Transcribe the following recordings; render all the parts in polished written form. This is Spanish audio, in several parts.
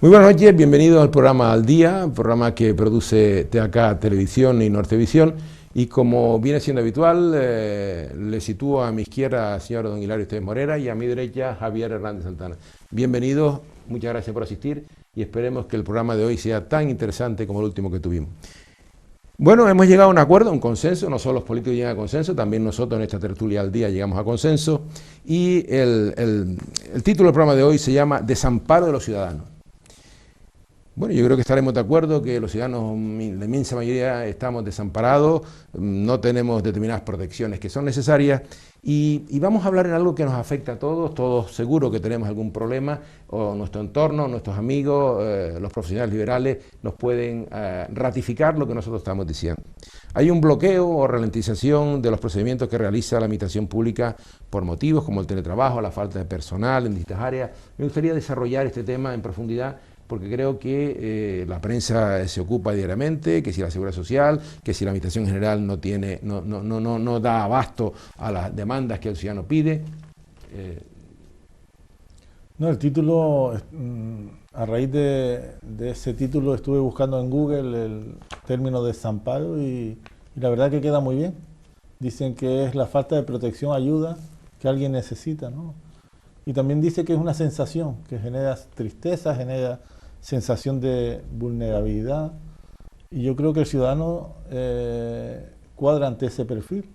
Muy buenas noches, bienvenidos al programa Al Día, programa que produce TAC Televisión y Nortevisión. Y como viene siendo habitual, le sitúo a mi izquierda al señor don Hilario Esteves Morera y a mi derecha Javier Hernández Santana. Bienvenidos, muchas gracias por asistir y esperemos que el programa de hoy sea tan interesante como el último que tuvimos. Bueno, hemos llegado a un acuerdo, a un consenso, no solo los políticos llegan a consenso, también nosotros en esta tertulia Al Día llegamos a consenso. Y el título del programa de hoy se llama Desamparo de los ciudadanos. Bueno, yo creo que estaremos de acuerdo que los ciudadanos, la inmensa mayoría, estamos desamparados, no tenemos determinadas protecciones que son necesarias y vamos a hablar en algo que nos afecta a todos seguro que tenemos algún problema, o nuestro entorno, nuestros amigos, los profesionales liberales nos pueden ratificar lo que nosotros estamos diciendo. Hay un bloqueo o ralentización de los procedimientos que realiza la administración pública por motivos como el teletrabajo, la falta de personal en distintas áreas. Me gustaría desarrollar este tema en profundidad, porque creo que la prensa se ocupa diariamente, que si la Seguridad Social, que si la Administración General no da abasto a las demandas que el ciudadano pide. No, el título, a raíz de ese título estuve buscando en Google el término desamparo y la verdad que queda muy bien. Dicen que es la falta de protección, ayuda que alguien necesita, ¿no? Y también dice que es una sensación que genera tristeza, genera sensación de vulnerabilidad, y yo creo que el ciudadano cuadra ante ese perfil.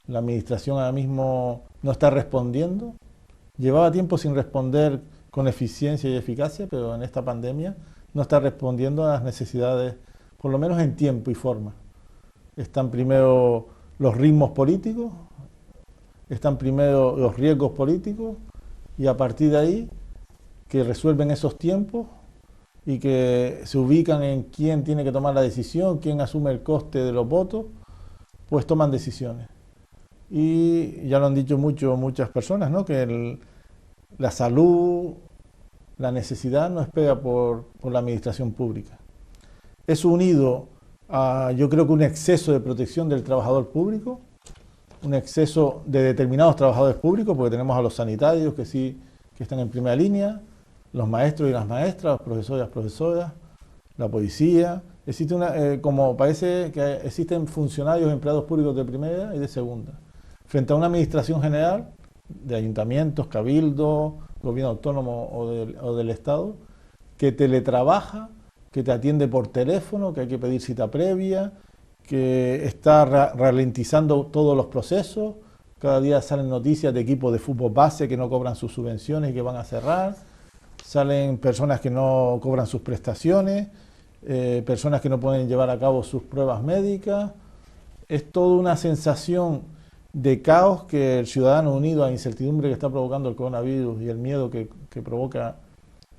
La administración ahora mismo no está respondiendo, llevaba tiempo sin responder con eficiencia y eficacia, pero en esta pandemia no está respondiendo a las necesidades, por lo menos en tiempo y forma. Están primero los ritmos políticos, están primero los riesgos políticos, y a partir de ahí que resuelven esos tiempos y que se ubican en quién tiene que tomar la decisión, quién asume el coste de los votos, pues toman decisiones. Y ya lo han dicho muchas personas, ¿no? Que la salud, la necesidad no espera por la administración pública. Eso unido a, yo creo que un exceso de protección del trabajador público, un exceso de determinados trabajadores públicos, porque tenemos a los sanitarios que están en primera línea, los maestros y las maestras, los profesores y las profesoras, la policía. Existe como parece que existen funcionarios, empleados públicos de primera y de segunda. Frente a una administración general de ayuntamientos, cabildos, gobierno autónomo o del Estado, que teletrabaja, que te atiende por teléfono, que hay que pedir cita previa, que está ralentizando todos los procesos. Cada día salen noticias de equipos de fútbol base que no cobran sus subvenciones y que van a cerrar. Salen personas que no cobran sus prestaciones, personas que no pueden llevar a cabo sus pruebas médicas. Es toda una sensación de caos que el ciudadano, unido a la incertidumbre que está provocando el coronavirus y el miedo que provoca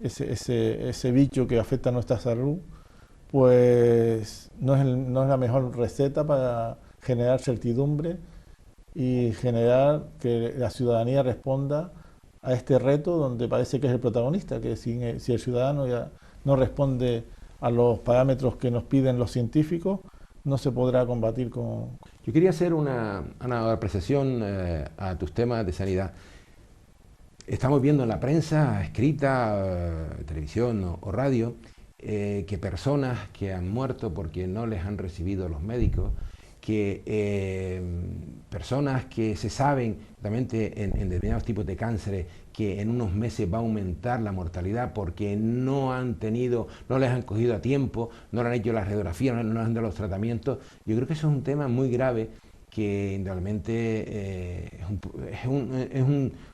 ese bicho que afecta a nuestra salud, pues no es la mejor receta para generar certidumbre y generar que la ciudadanía responda a este reto donde parece que es el protagonista, que si el ciudadano ya no responde a los parámetros que nos piden los científicos, no se podrá combatir con... Yo quería hacer una apreciación a tus temas de sanidad. Estamos viendo en la prensa escrita, televisión o radio, que personas que han muerto porque no les han recibido los médicos, que personas que se saben realmente en determinados tipos de cánceres que en unos meses va a aumentar la mortalidad porque no les han cogido a tiempo, no le han hecho la radiografía, no les han dado los tratamientos. Yo creo que eso es un tema muy grave que realmente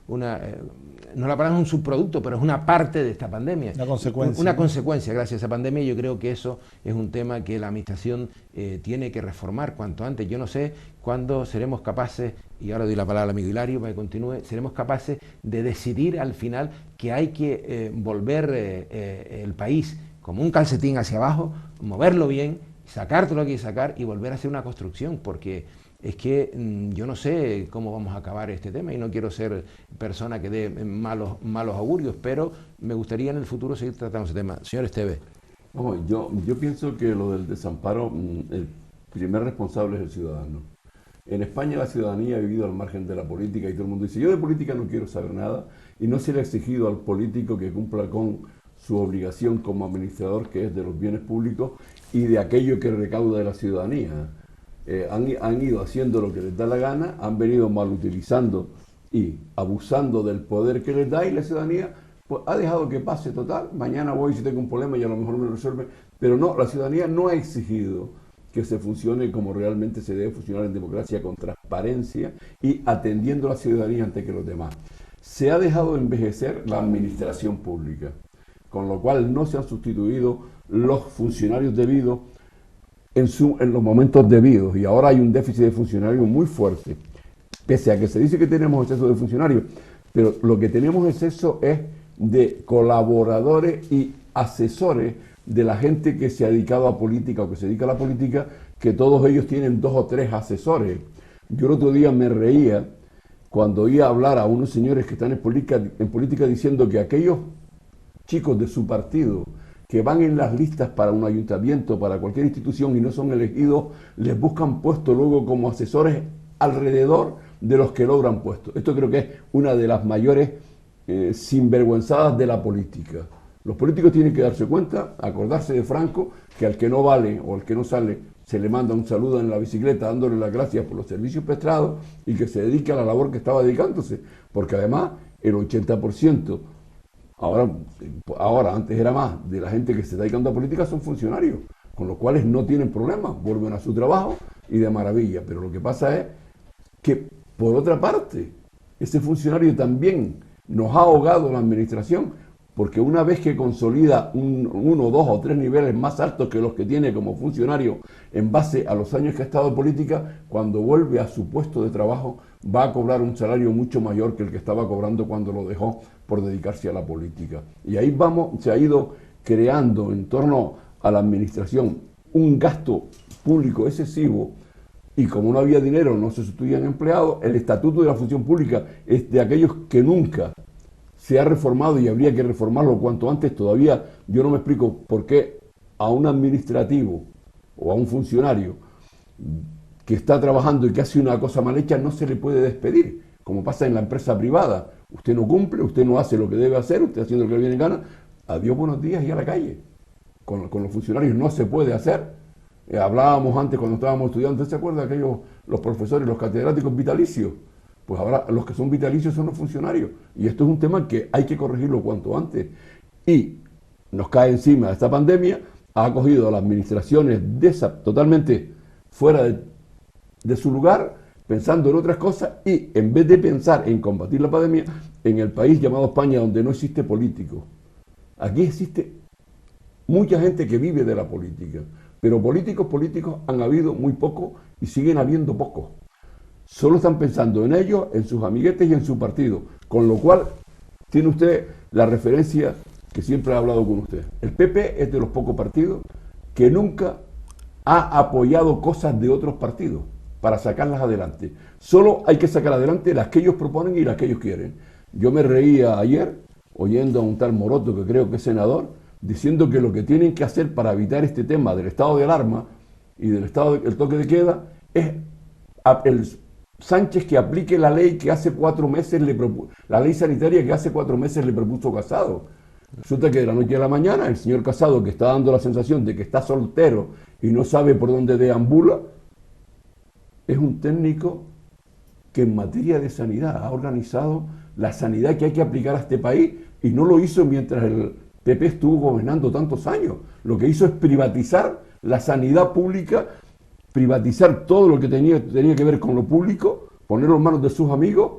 no la palabra es un subproducto, pero es una parte de esta pandemia. Una consecuencia. Una consecuencia gracias a esa pandemia. Yo creo que eso es un tema que la administración tiene que reformar cuanto antes. Yo no sé cuándo seremos capaces, y ahora doy la palabra al amigo Hilario para que continúe, seremos capaces de decidir al final que hay que volver el país como un calcetín hacia abajo, moverlo bien, sacar todo lo que hay que sacar y volver a hacer una construcción, porque es que yo no sé cómo vamos a acabar este tema y no quiero ser persona que dé malos augurios, pero me gustaría en el futuro seguir tratando ese tema. Señor Esteves. Yo pienso que lo del desamparo, el primer responsable es el ciudadano. En España la ciudadanía ha vivido al margen de la política y todo el mundo dice, yo de política no quiero saber nada, y no se le ha exigido al político que cumpla con su obligación como administrador, que es de los bienes públicos y de aquello que recauda de la ciudadanía. Han ido haciendo lo que les da la gana, han venido malutilizando y abusando del poder que les da, y la ciudadanía pues ha dejado que pase. Total, mañana voy si tengo un problema y a lo mejor me lo resuelve, pero no, la ciudadanía no ha exigido que se funcione como realmente se debe funcionar en democracia, con transparencia y atendiendo a la ciudadanía antes que los demás. Se ha dejado envejecer la administración pública, con lo cual no se han sustituido los funcionarios debidos en los momentos debidos, y ahora hay un déficit de funcionarios muy fuerte, pese a que se dice que tenemos exceso de funcionarios, pero lo que tenemos exceso es de colaboradores y asesores de la gente que se ha dedicado a política o que se dedica a la política, que todos ellos tienen 2 o 3 asesores. Yo el otro día me reía cuando oía hablar a unos señores que están en política diciendo que aquellos chicos de su partido que van en las listas para un ayuntamiento, para cualquier institución y no son elegidos, les buscan puestos luego como asesores alrededor de los que logran puestos. Esto creo que es una de las mayores sinvergüenzadas de la política. Los políticos tienen que darse cuenta, acordarse de Franco, que al que no vale o al que no sale se le manda un saludo en la bicicleta dándole las gracias por los servicios prestados y que se dedique a la labor que estaba dedicándose, porque además el 80%, ahora antes era más, de la gente que se está dedicando a política son funcionarios, con los cuales no tienen problemas, vuelven a su trabajo y de maravilla. Pero lo que pasa es que, por otra parte, ese funcionario también nos ha ahogado la administración, porque una vez que consolida 1, 2 o 3 niveles más altos que los que tiene como funcionario en base a los años que ha estado en política, cuando vuelve a su puesto de trabajo va a cobrar un salario mucho mayor que el que estaba cobrando cuando lo dejó por dedicarse a la política. Y ahí se ha ido creando en torno a la administración un gasto público excesivo, y como no había dinero, no se sustituían empleados. El estatuto de la función pública es de aquellos que nunca se ha reformado y habría que reformarlo cuanto antes. Todavía yo no me explico por qué a un administrativo o a un funcionario que está trabajando y que hace una cosa mal hecha no se le puede despedir, como pasa en la empresa privada. Usted no cumple, usted no hace lo que debe hacer, usted haciendo lo que le viene en gana, adiós, buenos días y a la calle. Con los funcionarios no se puede hacer. Hablábamos antes cuando estábamos estudiando, ¿se acuerda aquellos, los profesores, los catedráticos vitalicios? Pues ahora los que son vitalicios son los funcionarios, y esto es un tema que hay que corregirlo cuanto antes. Y nos cae encima esta pandemia, ha cogido a las administraciones totalmente fuera de su lugar, pensando en otras cosas, y en vez de pensar en combatir la pandemia, en el país llamado España, donde no existe político. Aquí existe mucha gente que vive de la política, pero políticos han habido muy pocos y siguen habiendo pocos. Solo están pensando en ellos, en sus amiguetes y en su partido, con lo cual tiene usted la referencia que siempre he hablado con usted. El PP es de los pocos partidos que nunca ha apoyado cosas de otros partidos para sacarlas adelante. Solo hay que sacar adelante las que ellos proponen y las que ellos quieren. Yo me reía ayer oyendo a un tal Moroto, que creo que es senador, diciendo que lo que tienen que hacer para evitar este tema del estado de alarma y del estado del toque de queda es el Sánchez que aplique la ley que hace 4 meses la ley sanitaria que hace 4 meses le propuso Casado. Resulta que de la noche a la mañana el señor Casado, que está dando la sensación de que está soltero y no sabe por dónde deambula, es un técnico que en materia de sanidad ha organizado la sanidad que hay que aplicar a este país, y no lo hizo mientras el PP estuvo gobernando tantos años. Lo que hizo es privatizar la sanidad pública, privatizar todo lo que tenía que ver con lo público, ponerlo en manos de sus amigos,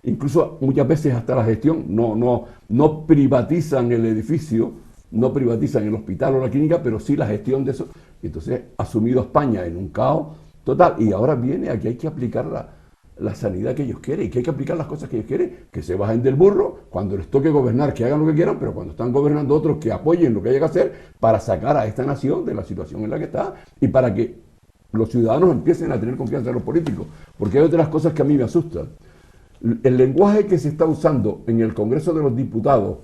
incluso muchas veces hasta la gestión. No privatizan el edificio, no privatizan el hospital o la clínica, pero sí la gestión de eso. Entonces ha sumido a España en un caos total, y ahora viene aquí hay que aplicar la sanidad que ellos quieren y que hay que aplicar las cosas que ellos quieren, que se bajen del burro, cuando les toque gobernar, que hagan lo que quieran, pero cuando están gobernando otros, que apoyen lo que haya que hacer para sacar a esta nación de la situación en la que está y para que los ciudadanos empiecen a tener confianza en los políticos. Porque hay otras cosas que a mí me asustan. El lenguaje que se está usando en el Congreso de los Diputados,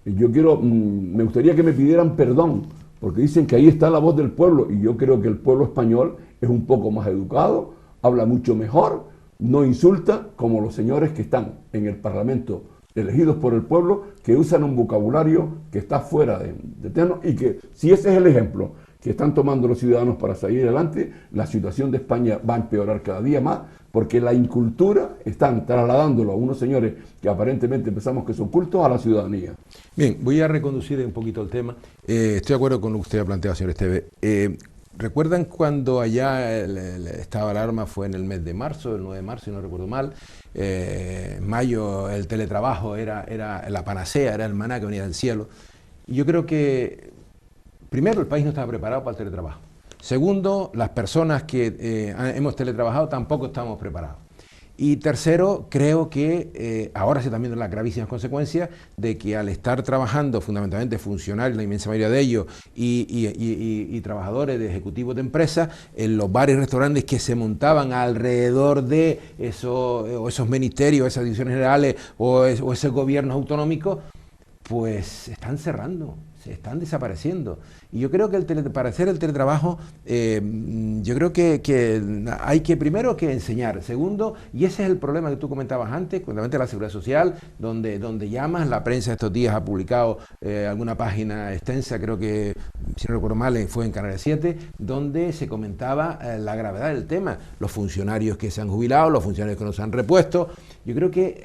me gustaría que me pidieran perdón, porque dicen que ahí está la voz del pueblo, y yo creo que el pueblo español es un poco más educado, habla mucho mejor, no insulta como los señores que están en el Parlamento elegidos por el pueblo, que usan un vocabulario que está fuera de terreno, y que si ese es el ejemplo que están tomando los ciudadanos para salir adelante, la situación de España va a empeorar cada día más, porque la incultura están trasladándolo a unos señores que aparentemente pensamos que son cultos a la ciudadanía. Bien, voy a reconducir un poquito el tema. Estoy de acuerdo con lo que usted ha planteado, señor Esteve. ¿Recuerdan cuando allá el estado de alarma fue en el mes de marzo, el 9 de marzo, si no recuerdo mal? En mayo el teletrabajo era la panacea, era el maná que venía del cielo. Y yo creo que, primero, el país no estaba preparado para el teletrabajo. Segundo, las personas que hemos teletrabajado tampoco estamos preparados. Y tercero, creo que ahora se están viendo las gravísimas consecuencias de que al estar trabajando fundamentalmente funcionarios, la inmensa mayoría de ellos, y trabajadores de ejecutivos de empresas, en los bares y restaurantes que se montaban alrededor de esos ministerios, esas direcciones generales o esos gobiernos autonómicos, pues están cerrando, se están desapareciendo. Y yo creo que para hacer el teletrabajo, yo creo que hay que primero que enseñar. Segundo, y ese es el problema que tú comentabas antes, fundamentalmente la seguridad social, donde llamas, la prensa estos días ha publicado alguna página extensa, creo que, si no recuerdo mal, fue en Canal 7, donde se comentaba la gravedad del tema, los funcionarios que se han jubilado, los funcionarios que no se han repuesto. Yo creo que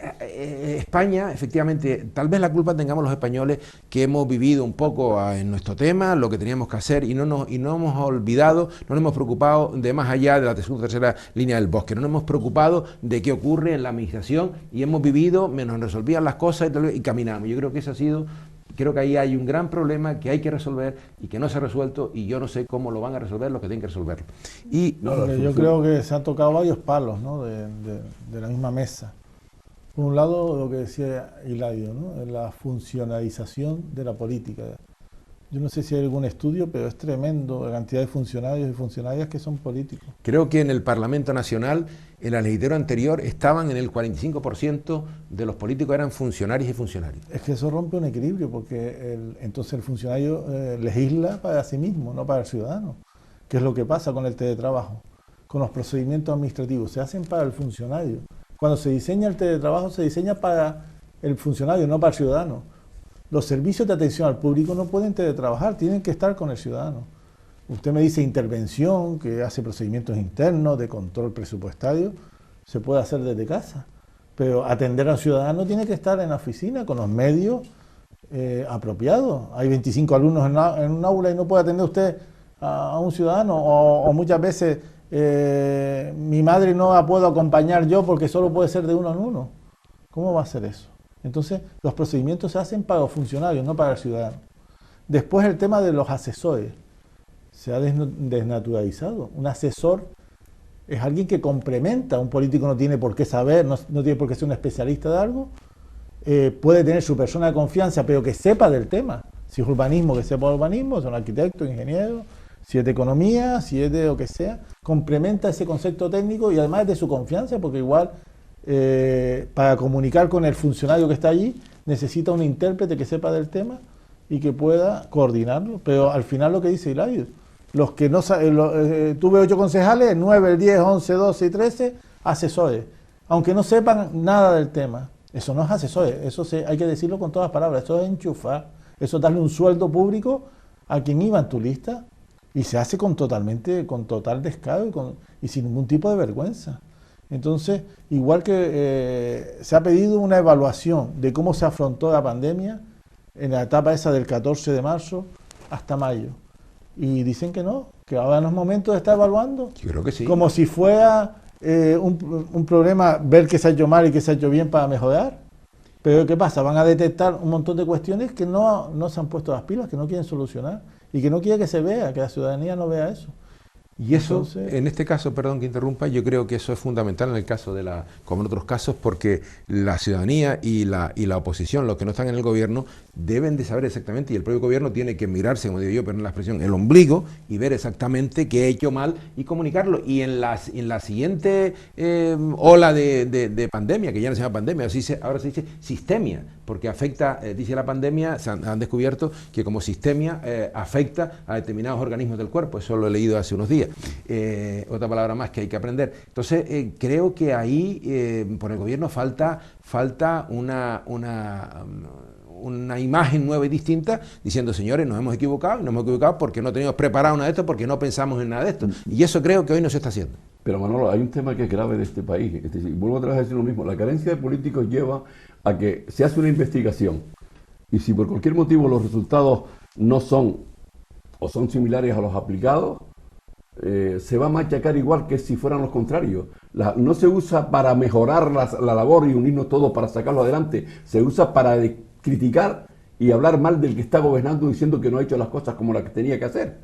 España, efectivamente, tal vez la culpa tengamos los españoles que hemos vivido un poco en nuestro tema, lo que teníamos que hacer y no hemos olvidado, no nos hemos preocupado de más allá de la segunda o tercera línea del bosque, no nos hemos preocupado de qué ocurre en la administración y hemos vivido, nos resolvían las cosas y caminamos. Yo creo que eso ha sido, creo que ahí hay un gran problema que hay que resolver y que no se ha resuelto y yo no sé cómo lo van a resolver los que tienen que resolverlo. Y yo creo que se han tocado varios palos, ¿no? de la misma mesa. Por un lado, lo que decía Hilario, ¿no? La funcionalización de la política. Yo no sé si hay algún estudio, pero es tremendo la cantidad de funcionarios y funcionarias que son políticos. Creo que en el Parlamento Nacional, en la legislatura anterior, estaban en el 45% de los políticos eran funcionarios y funcionarios. Es que eso rompe un equilibrio, porque entonces el funcionario legisla para sí mismo, no para el ciudadano. ¿Qué es lo que pasa con el teletrabajo? Con los procedimientos administrativos, se hacen para el funcionario. Cuando se diseña el teletrabajo, se diseña para el funcionario, no para el ciudadano. Los servicios de atención al público no pueden teletrabajar, tienen que estar con el ciudadano. Usted me dice intervención, que hace procedimientos internos de control presupuestario, se puede hacer desde casa. Pero atender al ciudadano tiene que estar en la oficina con los medios apropiados. Hay 25 alumnos en un aula y no puede atender usted a un ciudadano. O muchas veces mi madre no la puedo acompañar yo porque solo puede ser de uno en uno. ¿Cómo va a ser eso? Entonces, los procedimientos se hacen para los funcionarios, no para el ciudadano. Después el tema de los asesores. Se ha desnaturalizado. Un asesor es alguien que complementa. Un político no tiene por qué saber, no tiene por qué ser un especialista de algo. Puede tener su persona de confianza, pero que sepa del tema. Si es urbanismo, que sepa urbanismo, son arquitectos, ingenieros. Si es de economía, si es de lo que sea, complementa ese concepto técnico y además es de su confianza, porque igual para comunicar con el funcionario que está allí necesita un intérprete que sepa del tema y que pueda coordinarlo. Pero al final lo que dice Hilario, los que no tuve 8 concejales, 9, el 10, 11, 12 y 13 asesores, aunque no sepan nada del tema. Eso no es asesores, eso hay que decirlo con todas las palabras, eso es enchufar, eso es darle un sueldo público a quien iba en tu lista. Y se hace con total descaro y sin ningún tipo de vergüenza. Entonces, igual que se ha pedido una evaluación de cómo se afrontó la pandemia en la etapa esa del 14 de marzo hasta mayo. Y dicen que no, que ahora no es momento de estar evaluando. Yo creo que sí. Como si fuera un problema ver qué se ha hecho mal y qué se ha hecho bien para mejorar. Pero ¿qué pasa? Van a detectar un montón de cuestiones que no se han puesto las pilas, que no quieren solucionar. Y que no quiere que se vea, que la ciudadanía no vea eso. Y eso, Entonces, en este caso, perdón que interrumpa, yo creo que eso es fundamental en el caso de como en otros casos, porque la ciudadanía y la oposición, los que no están en el gobierno, deben de saber exactamente, y el propio gobierno tiene que mirarse, como digo yo, pero en la expresión, el ombligo, y ver exactamente qué ha hecho mal y comunicarlo. Y en la siguiente ola de pandemia, que ya no se llama pandemia, ahora se dice sistemia, porque afecta, dice la pandemia, han descubierto que como sistemia afecta a determinados organismos del cuerpo. Eso lo he leído hace unos días. Otra palabra más que hay que aprender. Entonces, creo que ahí, por el gobierno, falta una imagen nueva y distinta, diciendo, señores, nos hemos equivocado porque no teníamos preparado nada de esto, porque no pensamos en nada de esto. Y eso creo que hoy no se está haciendo. Pero Manolo, hay un tema que es grave de este país. Vuelvo otra vez a decir lo mismo. La carencia de políticos lleva a que se hace una investigación y si por cualquier motivo los resultados no son o son similares a los aplicados, se va a machacar igual que si fueran los contrarios. No se usa para mejorar la labor y unirnos todos para sacarlo adelante, se usa para criticar y hablar mal del que está gobernando diciendo que no ha hecho las cosas como las que tenía que hacer.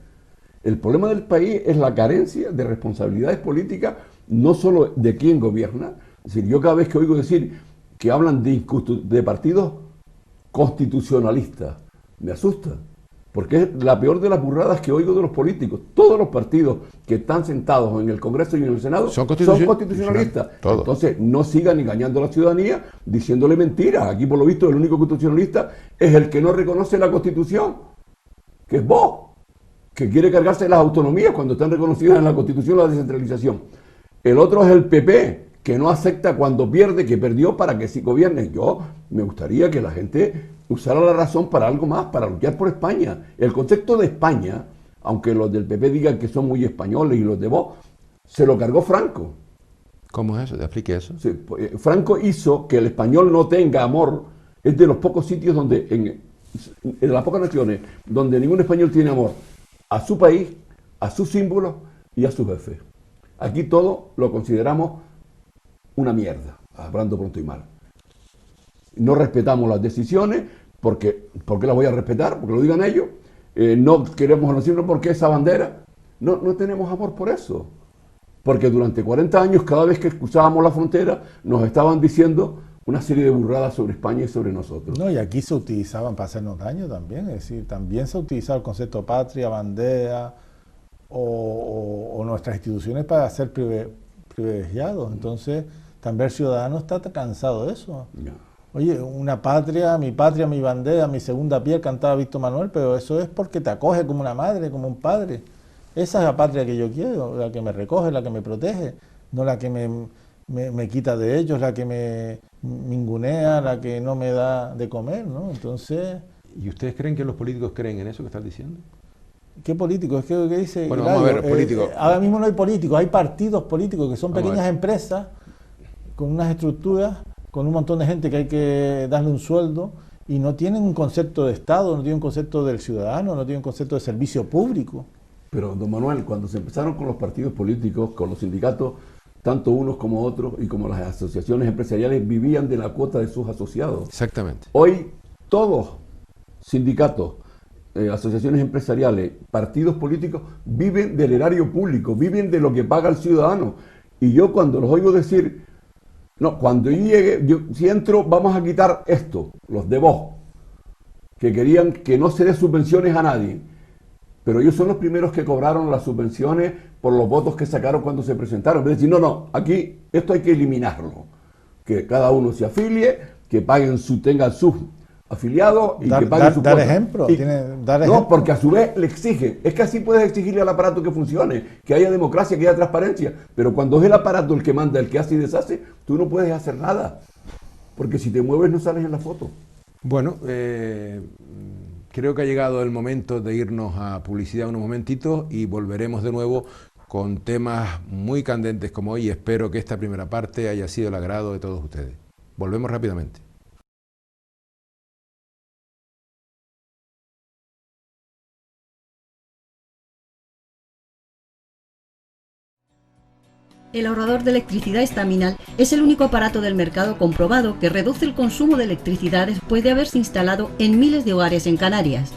El problema del país es la carencia de responsabilidades políticas, no solo de quien gobierna. Es decir, yo cada vez que oigo decir que hablan de partidos constitucionalistas, me asusta. Porque es la peor de las burradas que oigo de los políticos. Todos los partidos que están sentados en el Congreso y en el Senado son constitucionalistas. Entonces, no sigan engañando a la ciudadanía diciéndole mentiras. Aquí, por lo visto, el único constitucionalista es el que no reconoce la Constitución, que es vos, que quiere cargarse las autonomías cuando están reconocidas en la Constitución la descentralización. El otro es el PP, que no acepta cuando pierde, que perdió para que sí gobierne. Yo me gustaría que la gente usara la razón para algo más, para luchar por España. El concepto de España, aunque los del PP digan que son muy españoles y los de Vox, se lo cargó Franco. ¿Cómo es eso? ¿Te explique eso? Sí, Franco hizo que el español no tenga amor. Es de los pocos sitios donde, en las pocas naciones, donde ningún español tiene amor a su país, a sus símbolos y a su jefe. Aquí todo lo consideramos una mierda, hablando pronto y mal. No respetamos las decisiones, ¿por qué las voy a respetar? Porque lo digan ellos. No queremos conocernos porque esa bandera. No tenemos amor por eso. Porque durante 40 años, cada vez que cruzábamos la frontera, nos estaban diciendo una serie de burradas sobre España y sobre nosotros. No, y aquí se utilizaban para hacernos daño también. Es decir, también se ha utilizado el concepto patria, bandera o nuestras instituciones para ser privilegiados. Entonces, también el ciudadano está cansado de eso. No. Oye, una patria, mi bandera, mi segunda piel, cantaba Víctor Manuel, pero eso es porque te acoge como una madre, como un padre. Esa es la patria que yo quiero, la que me recoge, la que me protege, no la que me quita de ellos, la que me ningunea, la que no me da de comer, ¿no? Entonces... ¿Y ustedes creen que los políticos creen en eso que estás diciendo? ¿Qué políticos? Es que lo que dice... Bueno, vamos a ver, políticos. Ahora mismo no hay políticos, hay partidos políticos que son Vamos pequeñas empresas con unas estructuras, con un montón de gente que hay que darle un sueldo y no tienen un concepto de Estado, no tienen un concepto del ciudadano, no tienen un concepto de servicio público. Pero, don Manuel, cuando se empezaron con los partidos políticos, con los sindicatos, tanto unos como otros y como las asociaciones empresariales vivían de la cuota de sus asociados. Exactamente. Hoy todos, sindicatos, asociaciones empresariales, partidos políticos, viven del erario público, viven de lo que paga el ciudadano. Y yo cuando los oigo decir, no, cuando yo llegue, si entro, vamos a quitar esto, los de Vox, que querían que no se dé subvenciones a nadie. Pero ellos son los primeros que cobraron las subvenciones por los votos que sacaron cuando se presentaron. Es decir, no, aquí esto hay que eliminarlo. Que cada uno se afilie, que paguen tengan sus afiliados y que paguen sus dar cuotas. ejemplo, dar no, ejemplo. porque a su vez le exigen. Es que así puedes exigirle al aparato que funcione, que haya democracia, que haya transparencia. Pero cuando es el aparato el que manda, el que hace y deshace, tú no puedes hacer nada. Porque si te mueves no sales en la foto. Bueno, creo que ha llegado el momento de irnos a publicidad unos momentitos y volveremos de nuevo con temas muy candentes como hoy. Espero que esta primera parte haya sido el agrado de todos ustedes. Volvemos rápidamente. El ahorrador de electricidad estaminal es el único aparato del mercado comprobado que reduce el consumo de electricidad después de haberse instalado en miles de hogares en Canarias.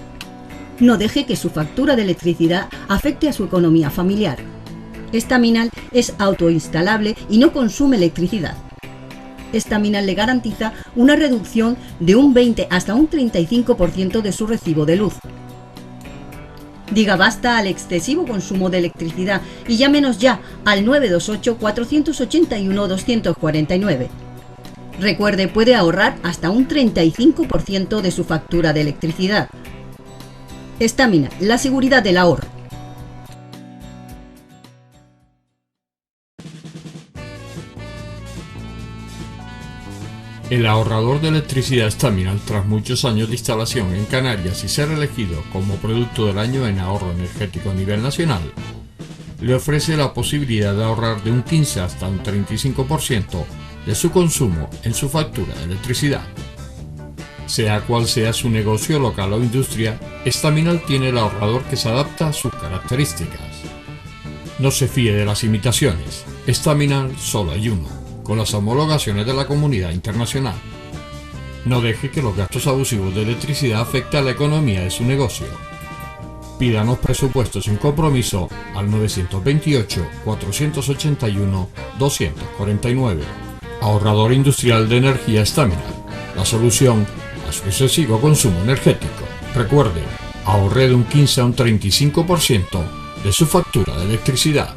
No deje que su factura de electricidad afecte a su economía familiar. Staminal es autoinstalable y no consume electricidad. Staminal le garantiza una reducción de un 20 hasta un 35% de su recibo de luz. Diga basta al excesivo consumo de electricidad y llámenos ya al 928 481 249. Recuerde, puede ahorrar hasta un 35% de su factura de electricidad. Staminal, la seguridad del ahorro. El ahorrador de electricidad Staminal, tras muchos años de instalación en Canarias y ser elegido como producto del año en ahorro energético a nivel nacional, le ofrece la posibilidad de ahorrar de un 15 hasta un 35% de su consumo en su factura de electricidad. Sea cual sea su negocio local o industria, Staminal tiene el ahorrador que se adapta a sus características. No se fíe de las imitaciones, Staminal solo hay uno, con las homologaciones de la comunidad internacional. No deje que los gastos abusivos de electricidad afecten a la economía de su negocio. Pídanos presupuestos sin compromiso al 928-481-249. Ahorrador industrial de energía Staminal, la solución a su excesivo consumo energético. Recuerde, ahorre de un 15 a un 35% de su factura de electricidad.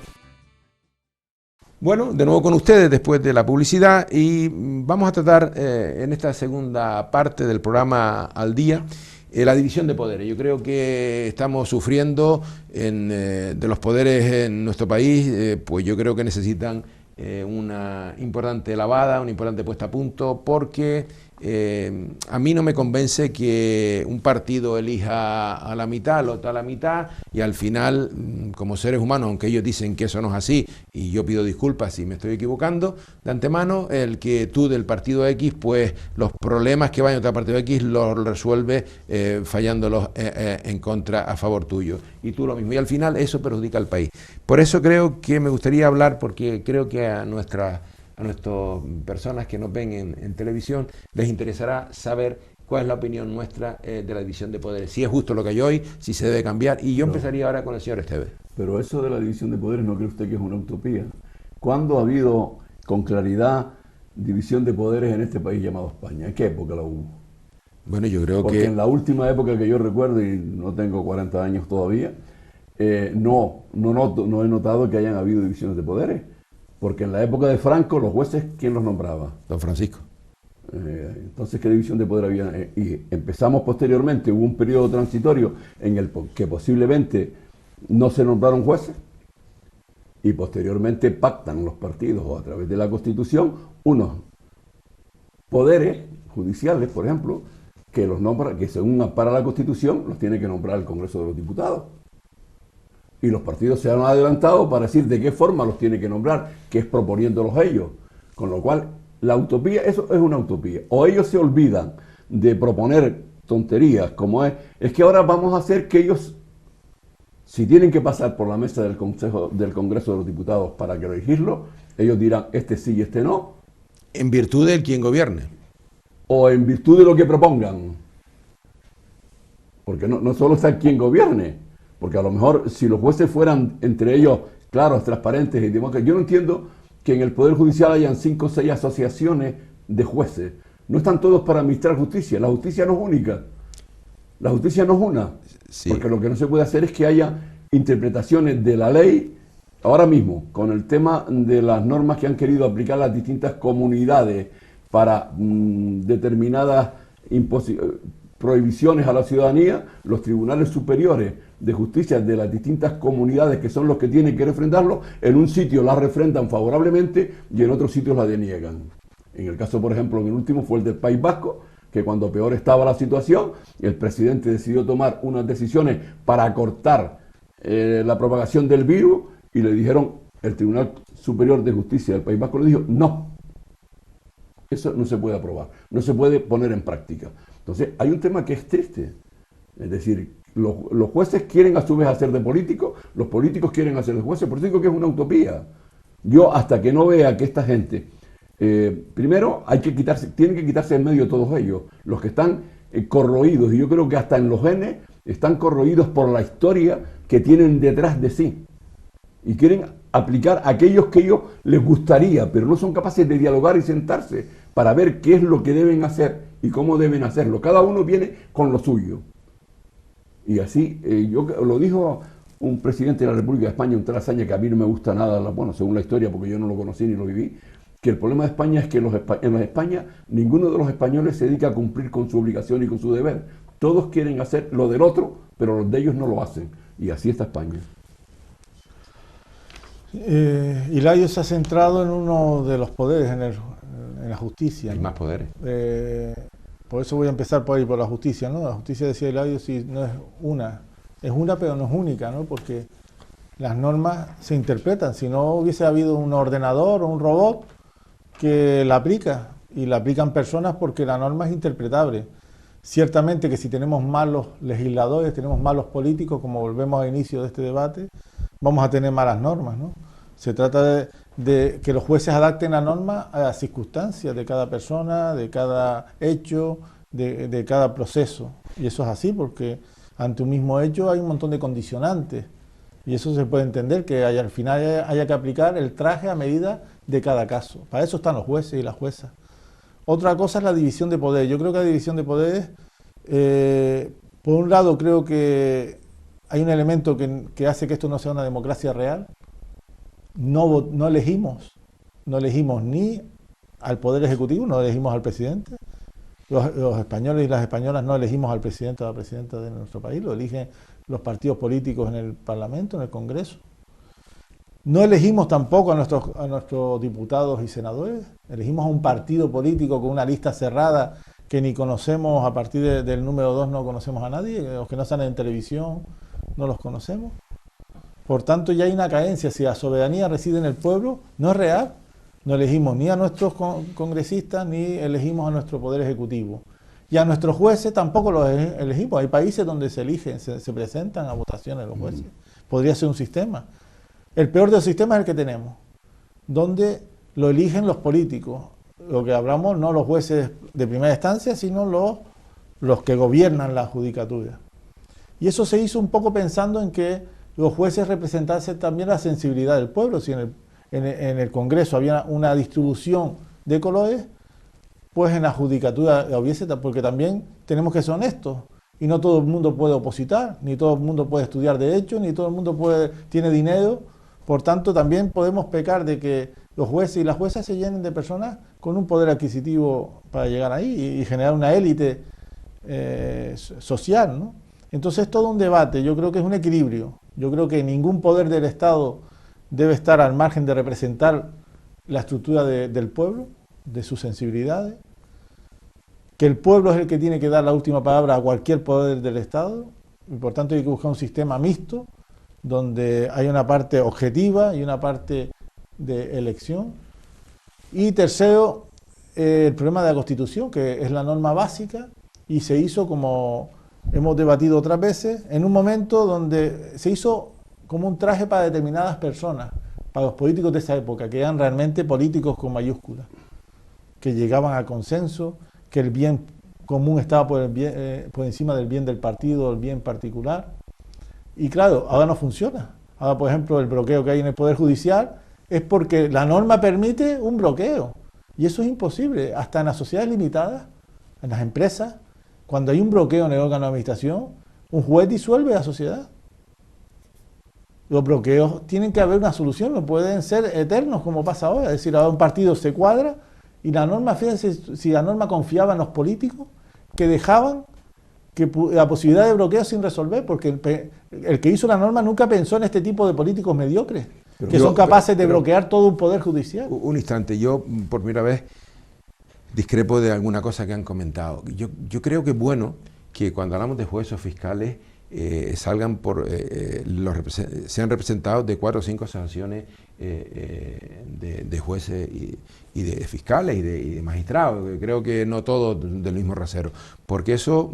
Bueno, de nuevo con ustedes después de la publicidad y vamos a tratar en esta segunda parte del programa Al Día la división de poderes. Yo creo que estamos sufriendo de los poderes en nuestro país, pues yo creo que necesitan una importante lavada, una importante puesta a punto, porque a mí no me convence que un partido elija a la mitad, el otro a la mitad, y al final, como seres humanos, aunque ellos dicen que eso no es así, y yo pido disculpas si me estoy equivocando, de antemano, el que tú del partido X, pues los problemas que vayan a otro partido X los resuelve fallándolos en contra, a favor tuyo, y tú lo mismo, y al final eso perjudica al país. Por eso creo que me gustaría hablar, porque creo que a nuestras personas que nos ven en televisión les interesará saber cuál es la opinión nuestra de la división de poderes, si es justo lo que hay hoy, si se debe cambiar, y yo empezaría ahora con el señor Esteves. Pero eso de la división de poderes, ¿no cree usted que es una utopía? ¿Cuándo ha habido con claridad división de poderes en este país llamado España? ¿En qué época la hubo? Bueno, yo creo Porque que en la última época que yo recuerdo, y no tengo 40 años todavía, no he notado que hayan habido divisiones de poderes. Porque en la época de Franco, los jueces, ¿quién los nombraba? Don Francisco. Entonces, ¿qué división de poder había? Y empezamos posteriormente, hubo un periodo transitorio en el que posiblemente no se nombraron jueces, y posteriormente pactan los partidos o a través de la Constitución unos poderes judiciales, por ejemplo, que los nombra, que según ampara la Constitución, los tiene que nombrar el Congreso de los Diputados. Y los partidos se han adelantado para decir de qué forma los tiene que nombrar, que es proponiéndolos ellos. Con lo cual, la utopía, eso es una utopía. O ellos se olvidan de proponer tonterías como es que ahora vamos a hacer que ellos, si tienen que pasar por la mesa del Congreso de los Diputados para elegirlo, ellos dirán este sí y este no. En virtud de quien gobierne. O en virtud de lo que propongan. Porque no solo está quien gobierne. Porque a lo mejor si los jueces fueran entre ellos claros, transparentes y democráticos, yo no entiendo que en el Poder Judicial hayan 5 o 6 asociaciones de jueces. No están todos para administrar justicia. La justicia no es única. La justicia no es una. Sí. Porque lo que no se puede hacer es que haya interpretaciones de la ley ahora mismo, con el tema de las normas que han querido aplicar las distintas comunidades para determinadas prohibiciones a la ciudadanía, los tribunales superiores de justicia de las distintas comunidades, que son los que tienen que refrendarlo, en un sitio la refrendan favorablemente y en otros sitios la deniegan. En el caso, por ejemplo, en el último fue el del País Vasco, que cuando peor estaba la situación, el presidente decidió tomar unas decisiones para cortar la propagación del virus, y le dijeron, el Tribunal Superior de Justicia del País Vasco le dijo, no, eso no se puede aprobar, no se puede poner en práctica. Entonces, hay un tema que es triste, es decir, los jueces quieren a su vez hacer de políticos, los políticos quieren hacer de jueces, por eso digo que es una utopía. Yo, hasta que no vea que esta gente, primero tienen que quitarse en medio todos ellos, los que están corroídos, y yo creo que hasta en los genes están corroídos por la historia que tienen detrás de sí, y quieren aplicar aquellos que ellos les gustaría, pero no son capaces de dialogar y sentarse para ver qué es lo que deben hacer y cómo deben hacerlo. Cada uno viene con lo suyo. Y así, lo dijo un presidente de la República de España, un tal hazaña que a mí no me gusta nada, bueno, según la historia, porque yo no lo conocí ni lo viví, que el problema de España es que en España ninguno de los españoles se dedica a cumplir con su obligación y con su deber. Todos quieren hacer lo del otro, pero los de ellos no lo hacen. Y así está España. Hilario se ha centrado en uno de los poderes, en la justicia. Hay ¿no? más poderes. Por eso voy a empezar por ahí, por la justicia, ¿no? La justicia, decía Hilario, sí, no es una pero no es única, ¿no? Porque las normas se interpretan. Si no hubiese habido un ordenador o un robot que la aplica, y la aplican personas porque la norma es interpretable. Ciertamente que si tenemos malos legisladores, tenemos malos políticos, como volvemos al inicio de este debate, vamos a tener malas normas, ¿no? Se trata de que los jueces adapten la norma a las circunstancias de cada persona, de cada hecho, de cada proceso. Y eso es así porque ante un mismo hecho hay un montón de condicionantes. Y eso se puede entender, que al final haya que aplicar el traje a medida de cada caso. Para eso están los jueces y las juezas. Otra cosa es la división de poderes. Yo creo que la división de poderes, por un lado creo que hay un elemento que hace que esto no sea una democracia real. No elegimos ni al Poder Ejecutivo, no elegimos al presidente. Los españoles y las españolas no elegimos al presidente o a la presidenta de nuestro país, lo eligen los partidos políticos en el Parlamento, en el Congreso. No elegimos tampoco a nuestros diputados y senadores, elegimos a un partido político con una lista cerrada que ni conocemos, a partir del número 2 no conocemos a nadie, los que no salen en televisión no los conocemos. Por tanto, ya hay una carencia. Si la soberanía reside en el pueblo, no es real. No elegimos ni a nuestros congresistas ni elegimos a nuestro Poder Ejecutivo. Y a nuestros jueces tampoco los elegimos. Hay países donde se eligen, se presentan a votaciones los jueces. Podría ser un sistema. El peor de los sistemas es el que tenemos, donde lo eligen los políticos. Lo que hablamos, no los jueces de primera instancia, sino los que gobiernan la judicatura. Y eso se hizo un poco pensando en que los jueces representasen también la sensibilidad del pueblo. Si en el Congreso había una distribución de colores, pues en la judicatura hubiese, porque también tenemos que ser honestos. Y no todo el mundo puede opositar, ni todo el mundo puede estudiar derecho, ni todo el mundo tiene dinero. Por tanto, también podemos pecar de que los jueces y las juezas se llenen de personas con un poder adquisitivo para llegar ahí y generar una élite social, ¿no? Entonces es todo un debate. Yo creo que es un equilibrio. Yo creo que ningún poder del Estado debe estar al margen de representar la estructura del pueblo, de sus sensibilidades, que el pueblo es el que tiene que dar la última palabra a cualquier poder del Estado, y por tanto hay que buscar un sistema mixto, donde hay una parte objetiva y una parte de elección. Y tercero, el problema de la Constitución, que es la norma básica, y se hizo, como hemos debatido otras veces, en un momento donde se hizo como un traje para determinadas personas, para los políticos de esa época, que eran realmente políticos con mayúsculas, que llegaban al consenso, que el bien común estaba por encima del bien del partido, del bien particular. Y claro, ahora no funciona. Ahora, por ejemplo, el bloqueo que hay en el Poder Judicial es porque la norma permite un bloqueo. Y eso es imposible. Hasta en las sociedades limitadas, en las empresas, cuando hay un bloqueo en el órgano de administración, un juez disuelve la sociedad. Los bloqueos tienen que haber una solución, no pueden ser eternos como pasa ahora. Es decir, ahora un partido se cuadra y la norma, fíjense, si la norma confiaba en los políticos, que dejaban la posibilidad de bloqueo sin resolver, porque el que hizo la norma nunca pensó en este tipo de políticos mediocres, son capaces de bloquear todo un poder judicial. Un instante, yo por primera vez discrepo de alguna cosa que han comentado. Yo creo que es bueno que cuando hablamos de jueces o fiscales sean representados de 4 o 5 asociaciones de jueces y de fiscales y de magistrados. Creo que no todos del mismo rasero, porque eso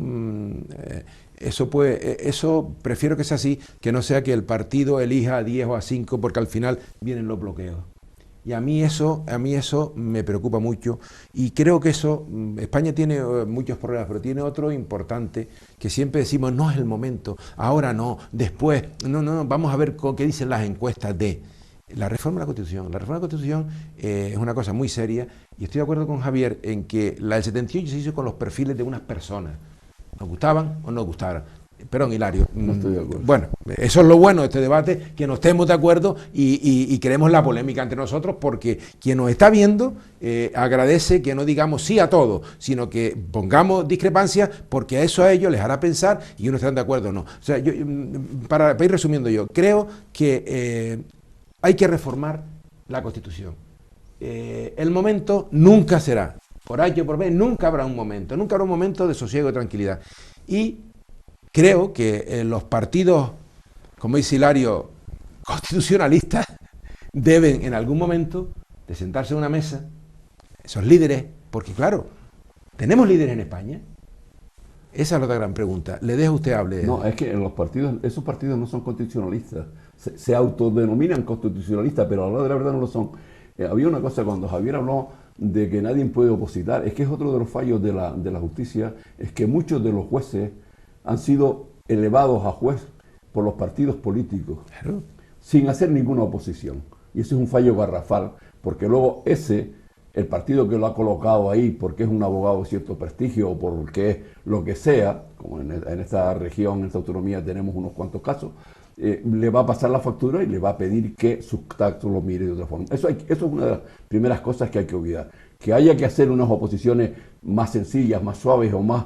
prefiero que sea así, que no sea que el partido elija a 10 o a 5, porque al final vienen los bloqueos. Y a mí eso me preocupa mucho, y creo que España tiene muchos problemas, pero tiene otro importante, que siempre decimos, no es el momento, ahora no, después, no, vamos a ver qué dicen las encuestas La reforma de la Constitución. La reforma de la Constitución es una cosa muy seria y estoy de acuerdo con Javier en que la del 78 se hizo con los perfiles de unas personas. ¿Nos gustaban o no nos gustaban? Perdón, Hilario. No estoy de acuerdo. Bueno, eso es lo bueno de este debate, que no estemos de acuerdo y queremos la polémica entre nosotros, porque quien nos está viendo agradece que no digamos sí a todo, sino que pongamos discrepancias, porque eso a ellos les hará pensar y uno estarán de acuerdo o no. O sea, para ir resumiendo yo, creo que hay que reformar la Constitución. El momento nunca será, por A o por B, nunca habrá un momento de sosiego y tranquilidad. Y creo que los partidos, como dice Hilario, constitucionalistas, deben en algún momento de sentarse en una mesa, esos líderes, porque claro, ¿tenemos líderes en España? Esa es la otra gran pregunta. Le dejo a usted hable. No, es que los partidos, esos partidos no son constitucionalistas. Se autodenominan constitucionalistas, pero a la hora de la verdad no lo son. Había una cosa cuando Javier habló de que nadie puede opositar, es que es otro de los fallos de la justicia, es que muchos de los jueces han sido elevados a juez por los partidos políticos, Claro. sin hacer ninguna oposición. Y ese es un fallo garrafal, porque luego el partido que lo ha colocado ahí, porque es un abogado de cierto prestigio o porque es lo que sea, como en esta región, en esta autonomía tenemos unos cuantos casos, le va a pasar la factura y le va a pedir que sus taxos los mire de otra forma. Eso es una de las primeras cosas que hay que olvidar. Que haya que hacer unas oposiciones más sencillas, más suaves o más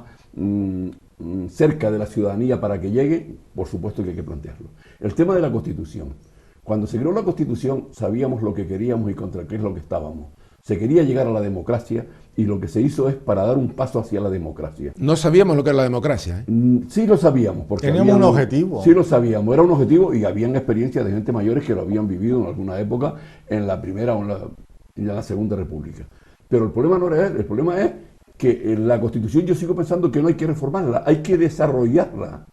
cerca de la ciudadanía para que llegue, por supuesto que hay que plantearlo. El tema de la Constitución. Cuando se creó la Constitución sabíamos lo que queríamos y contra qué es lo que estábamos. Se quería llegar a la democracia y lo que se hizo es para dar un paso hacia la democracia. No sabíamos lo que era la democracia, ¿eh? Sí lo sabíamos. Porque teníamos un objetivo. Sí lo sabíamos, era un objetivo y habían experiencias de gente mayores que lo habían vivido en alguna época en la primera o en la segunda república. Pero el problema no era él, el problema es que la Constitución yo sigo pensando que no hay que reformarla, hay que desarrollarla.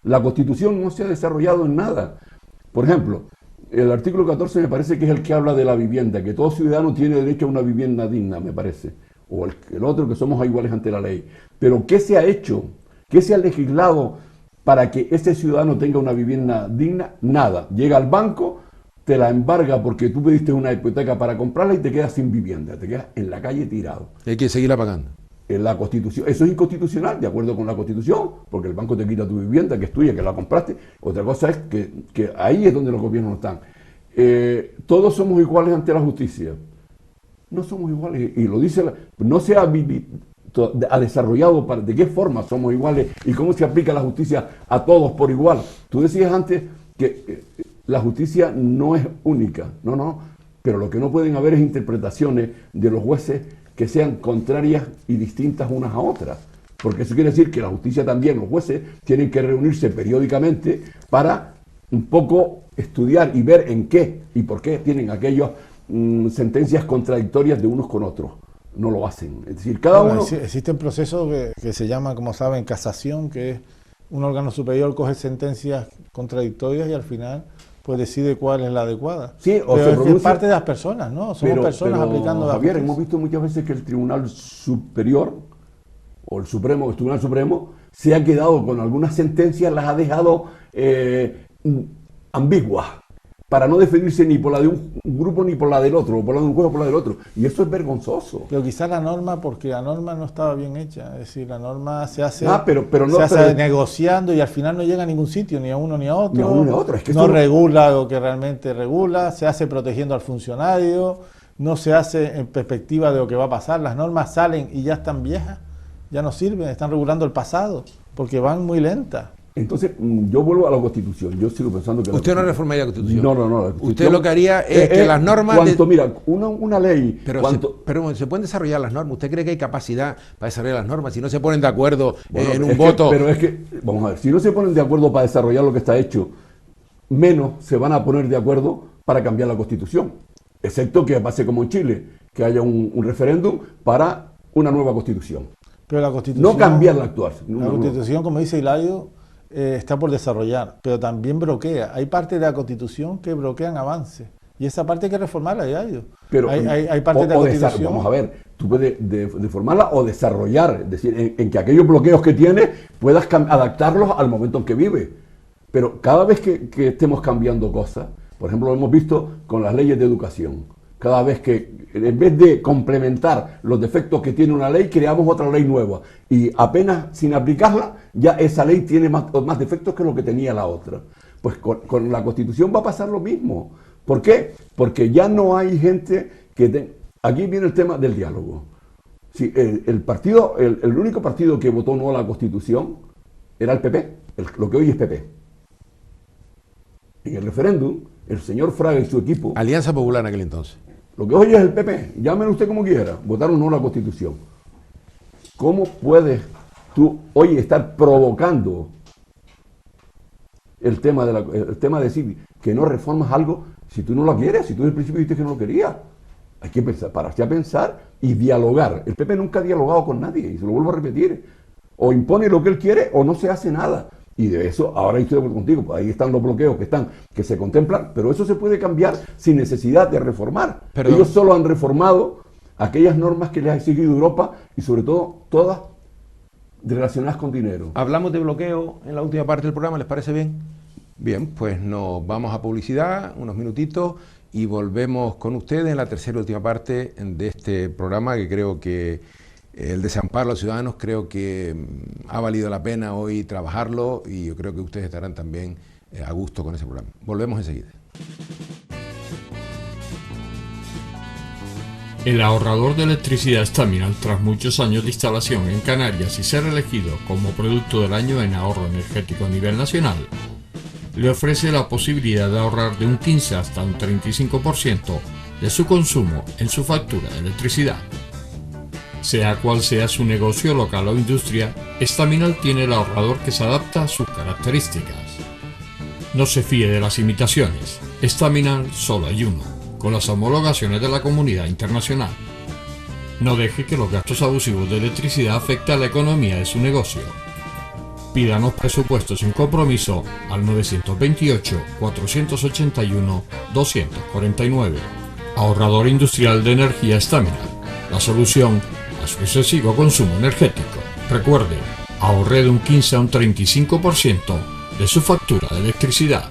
La Constitución no se ha desarrollado en nada. Por ejemplo, el artículo 14 me parece que es el que habla de la vivienda, que todo ciudadano tiene derecho a una vivienda digna, me parece. O el otro, que somos iguales ante la ley. Pero ¿qué se ha hecho? ¿Qué se ha legislado para que ese ciudadano tenga una vivienda digna? Nada. Llega al banco, te la embarga porque tú pediste una hipoteca para comprarla y te quedas sin vivienda. Te quedas en la calle tirado. Hay que seguirla pagando. En la Constitución, eso es inconstitucional, de acuerdo con la Constitución, porque el banco te quita tu vivienda, que es tuya, que la compraste. Otra cosa es que ahí es donde los gobiernos están. Todos somos iguales ante la justicia. No somos iguales, y lo dice, no se ha desarrollado de qué forma somos iguales y cómo se aplica la justicia a todos por igual. Tú decías antes que la justicia no es única, no, pero lo que no pueden haber es interpretaciones de los jueces que sean contrarias y distintas unas a otras, porque eso quiere decir que la justicia también, los jueces, tienen que reunirse periódicamente para un poco estudiar y ver en qué y por qué tienen aquellas sentencias contradictorias de unos con otros. No lo hacen. Es decir, cada uno... Existe un proceso que se llama, como saben, casación, que es un órgano superior coge sentencias contradictorias y al final pues decide cuál es la adecuada. Sí, o pero se es pronuncia, parte de las personas, ¿no? Somos personas aplicando la Javier, justicia. hemos visto muchas veces que el Tribunal Superior o el Tribunal Supremo se ha quedado con algunas sentencias, las ha dejado ambiguas, para no definirse ni por la de un grupo ni por la del otro, o por la de un juez o por la del otro. Y eso es vergonzoso. Pero quizás la norma, porque la norma no estaba bien hecha, es decir, la norma se hace, negociando y al final no llega a ningún sitio, ni a uno ni a otro. Ni a uno ni a otro. Es que no regula lo que realmente regula, se hace protegiendo al funcionario, no se hace en perspectiva de lo que va a pasar. Las normas salen y ya están viejas, ya no sirven, están regulando el pasado, porque van muy lentas. Entonces, yo vuelvo a la Constitución. Yo sigo pensando que... ¿Usted no reformaría la Constitución? No. Usted lo que haría es que las normas... Mira, una ley... Pero se pueden desarrollar las normas. ¿Usted cree que hay capacidad para desarrollar las normas? Si no se ponen de acuerdo en un voto... Pero es que, vamos a ver, si no se ponen de acuerdo para desarrollar lo que está hecho, menos se van a poner de acuerdo para cambiar la Constitución. Excepto que pase como en Chile, que haya un referéndum para una nueva Constitución. Pero la Constitución... No cambiar la actual. La Constitución, como dice Hilario... está por desarrollar, pero también bloquea. Hay partes de la Constitución que bloquean avances. Y esa parte hay que reformarla, Hilario. Pero hay partes de la Constitución... Vamos a ver, tú puedes deformarla o desarrollar, es decir, en que aquellos bloqueos que tienes puedas adaptarlos al momento en que vive. Pero cada vez que estemos cambiando cosas, Por ejemplo, lo hemos visto con las leyes de educación. Cada vez que, en vez de complementar los defectos que tiene una ley, creamos otra ley nueva. Y apenas sin aplicarla, ya esa ley tiene más defectos que lo que tenía la otra. Pues con la Constitución va a pasar lo mismo. ¿Por qué? Porque ya no hay gente que... Aquí viene el tema del diálogo. Sí, el único partido que votó no a la Constitución era el PP, lo que hoy es PP. En el referéndum, el señor Fraga y su equipo... Alianza Popular en aquel entonces. Lo que hoy es el PP, llámelo usted como quiera, votaron no a la Constitución. ¿Cómo puedes tú hoy estar provocando el tema de decir que no reformas algo si tú no lo quieres, si tú desde el principio dijiste que no lo querías? Hay que pensar, pararse a pensar y dialogar. El PP nunca ha dialogado con nadie, y se lo vuelvo a repetir. O impone lo que él quiere o no se hace nada. Y de eso, ahora estoy de acuerdo contigo, pues ahí están los bloqueos que se contemplan, pero eso se puede cambiar sin necesidad de reformar. Perdón. Ellos solo han reformado aquellas normas que les ha exigido Europa y sobre todo todas relacionadas con dinero. Hablamos de bloqueo en la última parte del programa, ¿les parece bien? Bien, pues nos vamos a publicidad, unos minutitos, y volvemos con ustedes en la tercera y última parte de este programa, que creo que el desamparo a los ciudadanos, creo que ha valido la pena hoy trabajarlo, y yo creo que ustedes estarán también a gusto con ese programa. Volvemos enseguida. El ahorrador de electricidad Staminal, tras muchos años de instalación en Canarias y ser elegido como producto del año en ahorro energético a nivel nacional, le ofrece la posibilidad de ahorrar de un 15 hasta un 35% de su consumo en su factura de electricidad. Sea cual sea su negocio local o industria, Staminal tiene el ahorrador que se adapta a sus características. No se fíe de las imitaciones, Staminal solo hay uno, con las homologaciones de la comunidad internacional. No deje que los gastos abusivos de electricidad afecten a la economía de su negocio. Pídanos presupuestos sin compromiso al 928-481-249. Ahorrador industrial de energía Staminal, la solución a su excesivo consumo energético. Recuerde, ahorre de un 15 a un 35% de su factura de electricidad.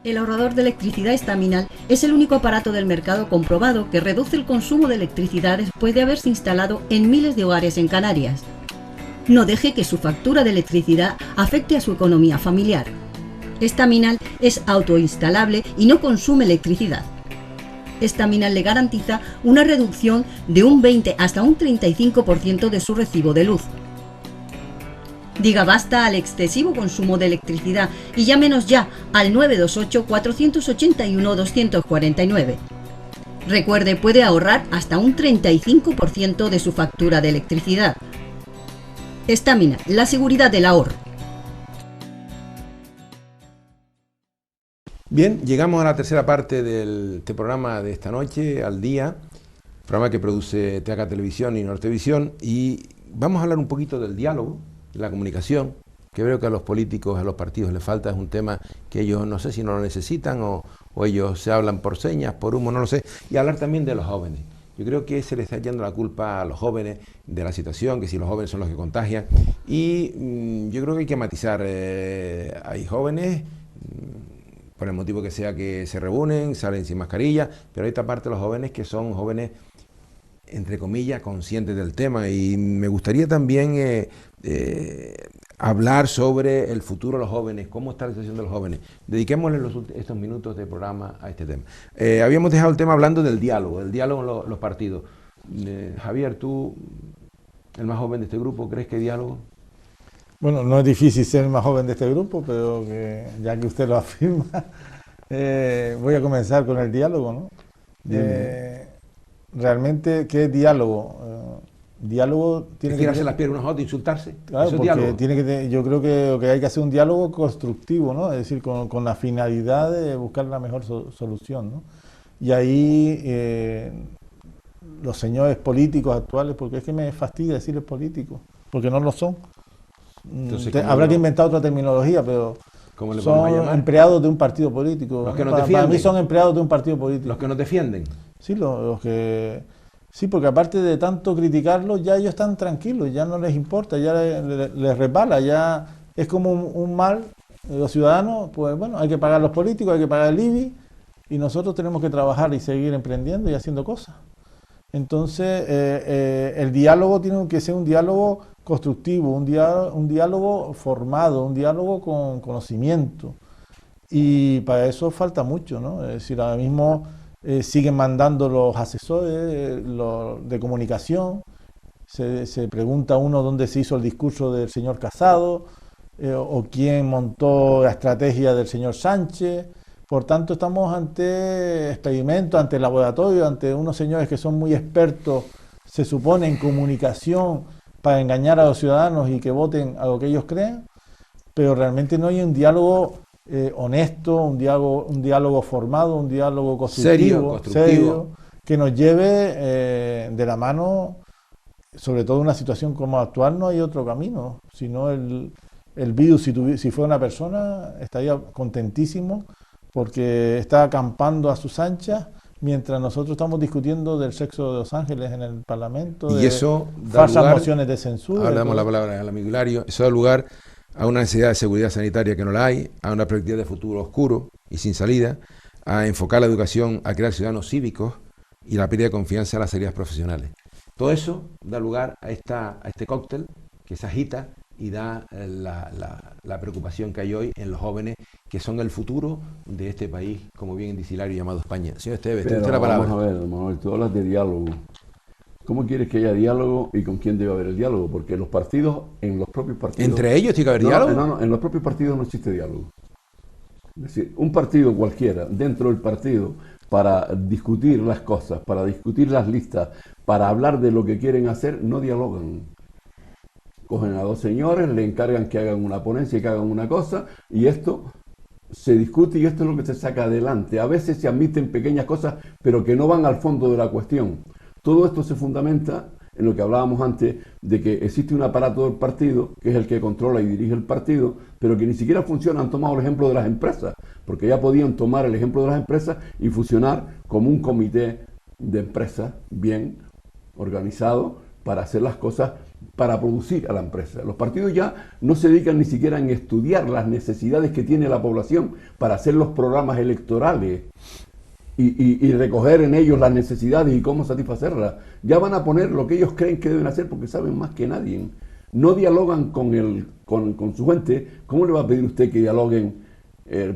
El ahorrador de electricidad Staminal es el único aparato del mercado comprobado que reduce el consumo de electricidad después de haberse instalado en miles de hogares en Canarias. No deje que su factura de electricidad afecte a su economía familiar. Staminal es autoinstalable y no consume electricidad. Staminal le garantiza una reducción de un 20 hasta un 35% de su recibo de luz. Diga basta al excesivo consumo de electricidad y llámenos ya al 928-481-249. Recuerde, puede ahorrar hasta un 35% de su factura de electricidad. Staminal, la seguridad del ahorro. Bien, llegamos a la tercera parte de este programa de esta noche, Al Día, programa que produce TACA Televisión y Nortevisión, y vamos a hablar un poquito del diálogo, la comunicación, que creo que a los políticos, a los partidos les falta. Es un tema que ellos no sé si no lo necesitan o ellos se hablan por señas, por humo, no lo sé. Y hablar también de los jóvenes. Yo creo que se les está echando la culpa a los jóvenes de la situación, que si los jóvenes son los que contagian. Y yo creo que hay que matizar. Hay jóvenes, por el motivo que sea, que se reúnen, salen sin mascarilla, pero hay otra parte de los jóvenes que son jóvenes, entre comillas, conscientes del tema. Y me gustaría también hablar sobre el futuro de los jóvenes, cómo está la situación de los jóvenes. Dediquémosle estos minutos de programa a este tema. Habíamos dejado el tema hablando del diálogo en los partidos. Javier, tú, el más joven de este grupo, ¿crees que hay diálogo? Bueno, no es difícil ser el más joven de este grupo, pero ya que usted lo afirma, voy a comenzar con el diálogo, ¿no? Realmente, ¿qué es diálogo? Diálogo tiene que tirarse las piernas unos a otros, insultarse. Claro, ¿Eso es porque diálogo? yo creo que hay que hacer un diálogo constructivo, ¿no? Es decir, con la finalidad de buscar la mejor solución, ¿no? Y ahí los señores políticos actuales, porque es que me fastidia decirles políticos, porque no lo son. Entonces, habrá que inventar otra terminología, pero ¿cómo le podemos son llamar? empleados de un partido político. Los que nos para defienden. mí son empleados de un partido político. Los que nos defienden. Sí, los que Sí, porque aparte de tanto criticarlos, ya ellos están tranquilos, ya no les importa, ya les resbala, ya es como un mal. Los ciudadanos, pues bueno, hay que pagar a los políticos, hay que pagar el IBI, y nosotros tenemos que trabajar y seguir emprendiendo y haciendo cosas. Entonces, el diálogo tiene que ser un diálogo constructivo, un diálogo formado, un diálogo con conocimiento. Y para eso falta mucho, ¿no? Es decir, ahora mismo siguen mandando los asesores de comunicación, se pregunta uno dónde se hizo el discurso del señor Casado, o quién montó la estrategia del señor Sánchez. Por tanto, estamos ante experimentos, ante laboratorios, ante unos señores que son muy expertos, se supone, en comunicación para engañar a los ciudadanos y que voten a lo que ellos crean, pero realmente no hay un diálogo honesto, un diálogo formado, un diálogo constructivo, serio, que nos lleve de la mano, sobre todo en una situación como actual. No hay otro camino, sino el virus, si fuera una persona, estaría contentísimo porque está acampando a sus anchas, mientras nosotros estamos discutiendo del sexo de los ángeles en el Parlamento, y eso falsas mociones de censura. Hablamos la palabra al amigo Hilario, eso da lugar a una necesidad de seguridad sanitaria que no la hay, a una perspectiva de futuro oscuro y sin salida, a enfocar la educación a crear ciudadanos cívicos y la pérdida de confianza en las salidas profesionales. Todo eso da lugar a este cóctel que se agita y da la preocupación que hay hoy en los jóvenes, que son el futuro de este país, como bien dice Hilario, llamado España. Señor Esteves, tiene usted la palabra. Vamos a ver, Manuel, tú hablas de diálogo. ¿Cómo quieres que haya diálogo y con quién debe haber el diálogo? Porque los partidos, en los propios partidos... ¿Entre ellos tiene que haber diálogo? No, en los propios partidos no existe diálogo. Es decir, un partido cualquiera, dentro del partido, para discutir las cosas, para discutir las listas, para hablar de lo que quieren hacer, no dialogan. Cogen a dos señores, le encargan que hagan una ponencia y que hagan una cosa, y esto se discute y esto es lo que se saca adelante. A veces se admiten pequeñas cosas, pero que no van al fondo de la cuestión. Todo esto se fundamenta en lo que hablábamos antes, de que existe un aparato del partido, que es el que controla y dirige el partido, pero que ni siquiera funciona. Han tomado el ejemplo de las empresas, porque ya podían tomar el ejemplo de las empresas y fusionar como un comité de empresas bien organizado para hacer las cosas, para producir a la empresa. Los partidos ya no se dedican ni siquiera en estudiar las necesidades que tiene la población para hacer los programas electorales y recoger en ellos las necesidades y cómo satisfacerlas. Ya van a poner lo que ellos creen que deben hacer porque saben más que nadie. No dialogan con su gente. ¿Cómo le va a pedir usted que dialoguen?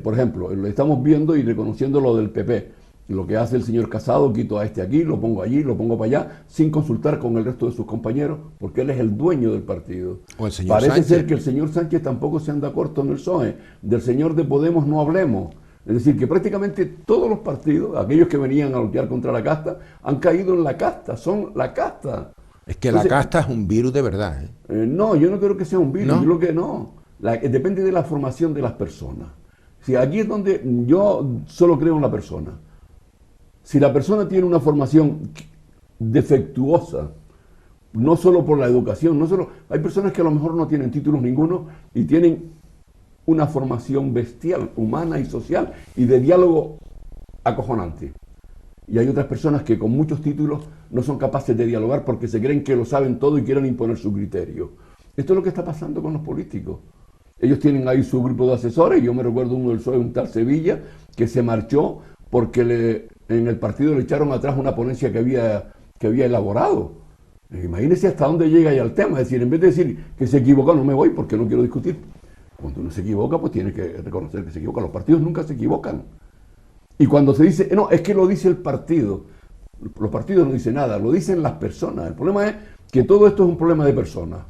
Por ejemplo, lo estamos viendo y reconociendo lo del PP. Lo que hace el señor Casado, quito a este aquí, lo pongo allí, lo pongo para allá, sin consultar con el resto de sus compañeros, porque él es el dueño del partido. Parece Sánchez. ser que el señor Sánchez tampoco se anda corto en el PSOE. Del señor de Podemos no hablemos. Es decir, que prácticamente todos los partidos, aquellos que venían a luchar contra la casta, han caído en la casta, son la casta. Es que entonces, la casta es un virus de verdad. No, yo no creo que sea un virus, ¿No? Yo creo que no. Depende de la formación de las personas. Si aquí es donde yo solo creo en la persona. Si la persona tiene una formación defectuosa, no solo por la educación, hay personas que a lo mejor no tienen títulos ninguno y tienen una formación bestial, humana y social y de diálogo acojonante. Y hay otras personas que con muchos títulos no son capaces de dialogar porque se creen que lo saben todo y quieren imponer su criterio. Esto es lo que está pasando con los políticos. Ellos tienen ahí su grupo de asesores. Yo me recuerdo uno del PSOE, un tal Sevilla, que se marchó porque en el partido le echaron atrás una ponencia que había elaborado. Imagínense hasta dónde llega ya el tema. Es decir, en vez de decir que se equivocó, no me voy porque no quiero discutir. Cuando uno se equivoca, pues tiene que reconocer que se equivoca. Los partidos nunca se equivocan. Y cuando se dice, no, es que lo dice el partido. Los partidos no dicen nada, lo dicen las personas. El problema es que todo esto es un problema de personas.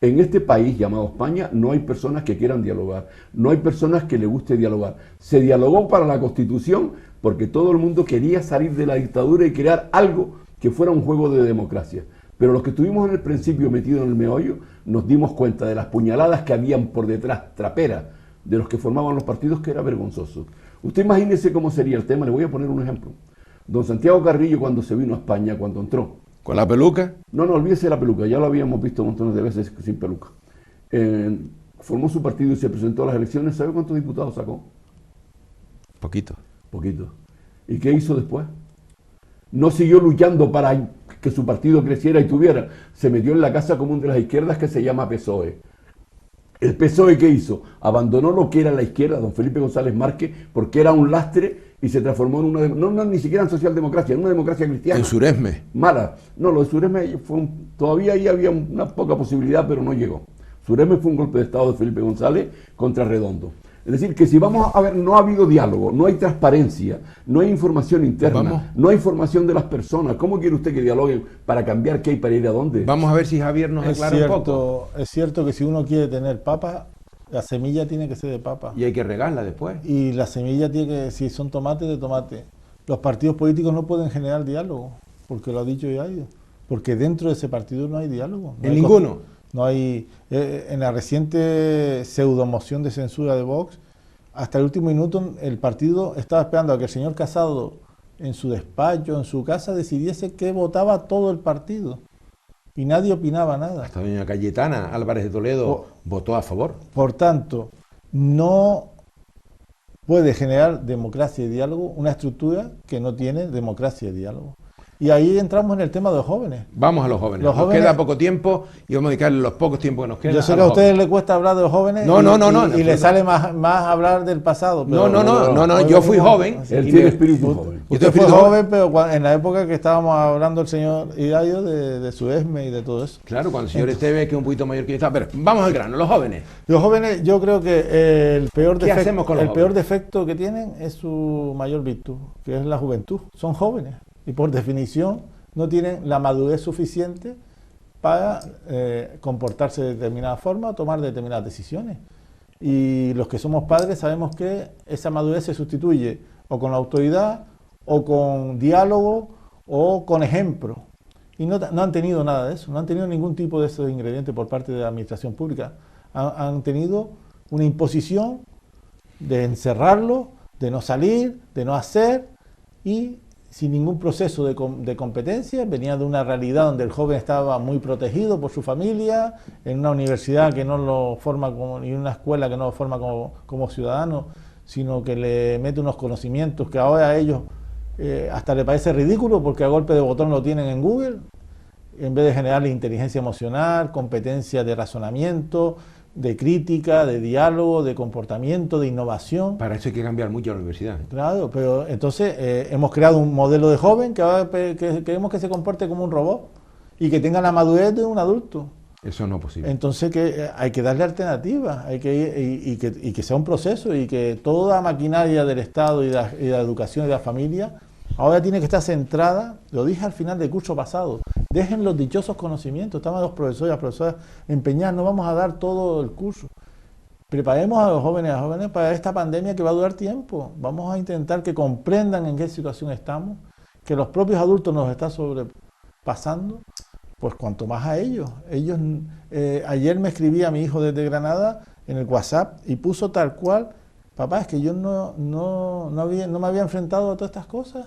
En este país llamado España no hay personas que quieran dialogar, no hay personas que les guste dialogar. Se dialogó para la Constitución porque todo el mundo quería salir de la dictadura y crear algo que fuera un juego de democracia. Pero los que estuvimos en el principio metidos en el meollo nos dimos cuenta de las puñaladas que habían por detrás, traperas, de los que formaban los partidos, que era vergonzoso. Usted imagínese cómo sería el tema, le voy a poner un ejemplo. Don Santiago Carrillo, cuando se vino a España, cuando entró, ¿con la peluca? No, olvídese de la peluca, ya lo habíamos visto montones de veces sin peluca. Formó su partido y se presentó a las elecciones. ¿Sabe cuántos diputados sacó? Poquito. Poquito. ¿Y qué hizo después? No siguió luchando para que su partido creciera y tuviera. Se metió en la casa común de las izquierdas que se llama PSOE. ¿El PSOE qué hizo? Abandonó lo que era la izquierda, don Felipe González Márquez, porque era un lastre y se transformó en una, ni siquiera en socialdemocracia, en una democracia cristiana. En Suresme. Mala. No, lo de Suresme todavía ahí había una poca posibilidad, pero no llegó. Suresme fue un golpe de Estado de Felipe González contra Redondo. Es decir, que si vamos a ver, no ha habido diálogo, no hay transparencia, no hay información interna, no hay formación de las personas. ¿Cómo quiere usted que dialoguen para cambiar qué hay para ir a dónde? Vamos a ver si Javier nos aclara un poco. Es cierto que si uno quiere tener papa, la semilla tiene que ser de papa. Y hay que regarla después. Y la semilla tiene que, si son tomates, de tomate. Los partidos políticos no pueden generar diálogo, porque lo ha dicho ya ellos. Porque dentro de ese partido no hay diálogo. ¿En ninguno? No hay, en la reciente pseudomoción de censura de Vox, hasta el último minuto el partido estaba esperando a que el señor Casado en su despacho, en su casa, decidiese qué votaba todo el partido. Y nadie opinaba nada. Hasta doña Cayetana Álvarez de Toledo votó a favor. Por tanto, no puede generar democracia y diálogo una estructura que no tiene democracia y diálogo. Y ahí entramos en el tema de los jóvenes. Vamos a los jóvenes. Nos queda poco tiempo y vamos a dedicarle los pocos tiempos que nos quedan. Yo sé que a ustedes les cuesta hablar de los jóvenes y les sale más hablar del pasado. Pero no, yo fui joven. Él tiene espíritu joven. Usted fue joven, pero en la época que estábamos hablando el señor Hilario de Suresme y de todo eso. Claro, cuando el señor Esteves, que es un poquito mayor que yo está. Pero vamos al grano, los jóvenes. Los jóvenes, yo creo que el peor peor defecto que tienen es su mayor virtud, que es la juventud. Son jóvenes. Y por definición no tienen la madurez suficiente para comportarse de determinada forma o tomar determinadas decisiones. Y los que somos padres sabemos que esa madurez se sustituye o con la autoridad, o con diálogo, o con ejemplo. Y no han tenido nada de eso, no han tenido ningún tipo de esos ingredientes por parte de la administración pública. Han tenido una imposición de encerrarlo, de no salir, de no hacer, y sin ningún proceso de competencia. Venía de una realidad donde el joven estaba muy protegido por su familia, en una universidad que no lo forma y en una escuela que no lo forma como ciudadano, sino que le mete unos conocimientos que ahora a ellos hasta le parece ridículo, porque a golpe de botón lo tienen en Google, en vez de generarle inteligencia emocional, competencia de razonamiento, de crítica, de diálogo, de comportamiento, de innovación. Para eso hay que cambiar mucho la universidad. Claro, pero entonces hemos creado un modelo de joven que ahora queremos que se comporte como un robot y que tenga la madurez de un adulto. Eso no es posible. Entonces hay que darle alternativas, hay que que sea un proceso, y que toda maquinaria del Estado y de la educación y de la familia ahora tiene que estar centrada, lo dije al final del curso pasado, dejen los dichosos conocimientos. Estaban los profesores y las profesoras empeñadas, no vamos a dar todo el curso. Preparemos a los jóvenes y a las jóvenes para esta pandemia que va a durar tiempo. Vamos a intentar que comprendan en qué situación estamos, que los propios adultos nos están sobrepasando, pues cuanto más a ellos. Ayer me escribía mi hijo desde Granada en el WhatsApp y puso tal cual: papá, es que yo no me había enfrentado a todas estas cosas.